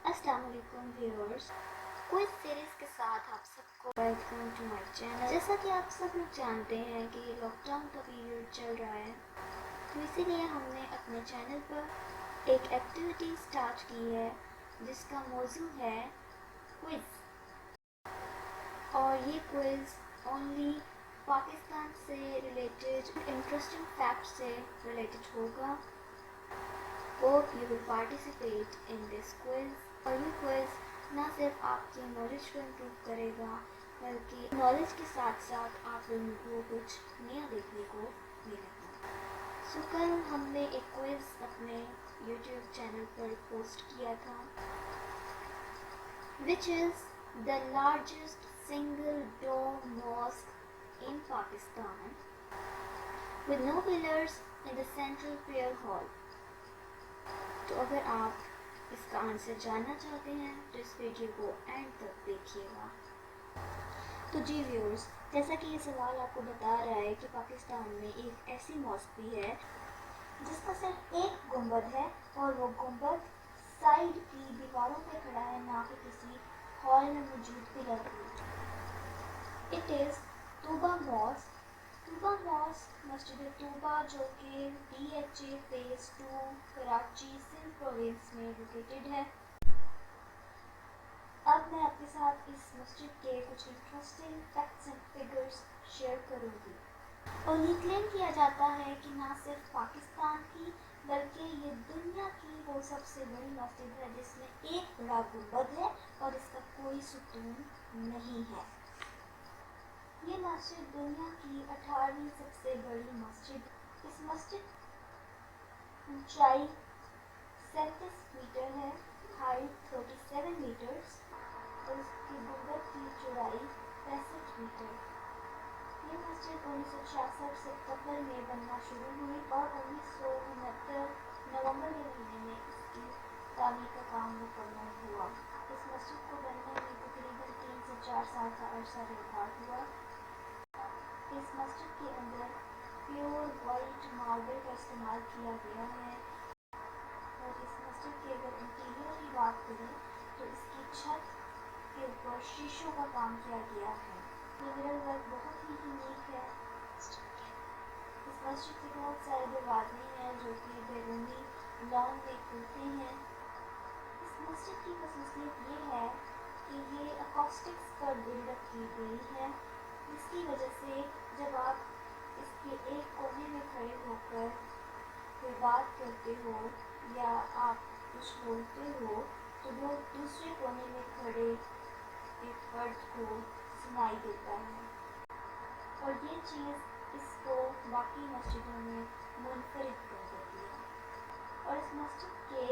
अस्सलाम वालेकुम viewers, quiz series के साथ आप सबको वेलकम टू माय चैनल। जैसा कि आप सब लोग जानते हैं कि लॉकडाउन का पीरियड चल रहा है, तो इसीलिए हमने अपने चैनल पर एक एक्टिविटी स्टार्ट की है जिसका मौजू है क्विज। और ये क्विज ओनली पाकिस्तान से रिलेटेड इंटरेस्टिंग फैक्ट से रिलेटेड होगा। Hope you will participate in this quiz। और ये क्विज ना सिर्फ आपकी नॉलेज को इम्प्रूव करेगा बल्कि नॉलेज के साथ साथ आप लोगों को कुछ नया देखने को मिलेगा। सो कल हमने एक क्विज अपने YouTube चैनल पर पोस्ट किया था, which is the largest single dome mosque in Pakistan with no pillars in the central prayer hall। तो अगर आप इसका आंसर जानना चाहते हैं तो इस वीडियो को एंड तक देखिएगा। तो जी व्यूअर्स, जैसा कि ये सवाल आपको बता रहा है कि पाकिस्तान में एक ऐसी मॉस्क भी है जिसका सिर्फ एक गुंबद है और वो गुंबद साइड की दीवारों पे खड़ा है, ना कि किसी हॉल में मौजूद पिलर पे। It is Tooba mosque. Tooba mosque मस्जिद तूबा जो कि DHA phase 2 Karachi Sindh province में लोकेटेड है। अब मैं आपके साथ इस मस्जिद के कुछ interesting facts and figures share करूंगी। और ये क्लेम किया जाता है कि ना सिर्फ पाकिस्तान की बल्कि ये दुनिया की वो सबसे बड़ी मस्जिद है जिसमें एक बड़ा गुंबद है और इसका कोई सुतून नहीं है। ये मस्जिद दुनिया की 18वीं सबसे बड़ी मस्जिद। इस मस्जिद ऊंचाई 37 मीटर है, हाइट 37 मीटर्स और इसकी गुंबद की चौड़ाई 65 मीटर। ये मस्जिद 1966 सितंबर में बनना शुरू हुई और 1969 नवंबर के महीने में इसकी तामीर का काम मुकम्मल हुआ। इस मस्जिद को बनने में तकरीबन 3 से 4 साल का अरसा बर्बाद हुआ। इस मस्जिद के अंदर प्योर वाइट मार्बल का इस्तेमाल किया गया है। और इस मस्जिद के अगर इंटीरियर की बात करें तो इसकी छत के ऊपर शीशों का काम किया गया है। ये मिरर वर्क बहुत ही यूनिक है। इस मस्जिद के बहुत सारे दरवाजे हैं जो कि बैरूनी लॉन में खुलते हैं। इस मस्जिद की खसूसियत ये है कि ये अकॉस्टिक्स पर बिल्डअप की गई है, इसकी वजह से जब आप इसके एक कोने में खड़े होकर कोई बात करते हो या आप कुछ बोलते हो तो वो दूसरे कोने में खड़े एक फर्द को सुनाई देता है। और ये चीज़ इसको बाकी मस्जिदों में मुनफरिद कर देती है। और इस मस्जिद के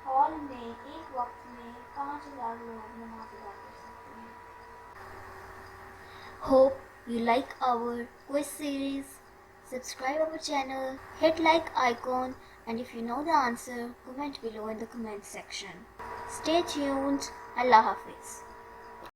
हॉल में एक वक्त में 5,000 लोग नमाज अदा कर सकते हैं। Hope you like our quiz series. Subscribe our channel, hit like icon, and if you know the answer, comment below in the comment section. Stay tuned. Allah Hafiz.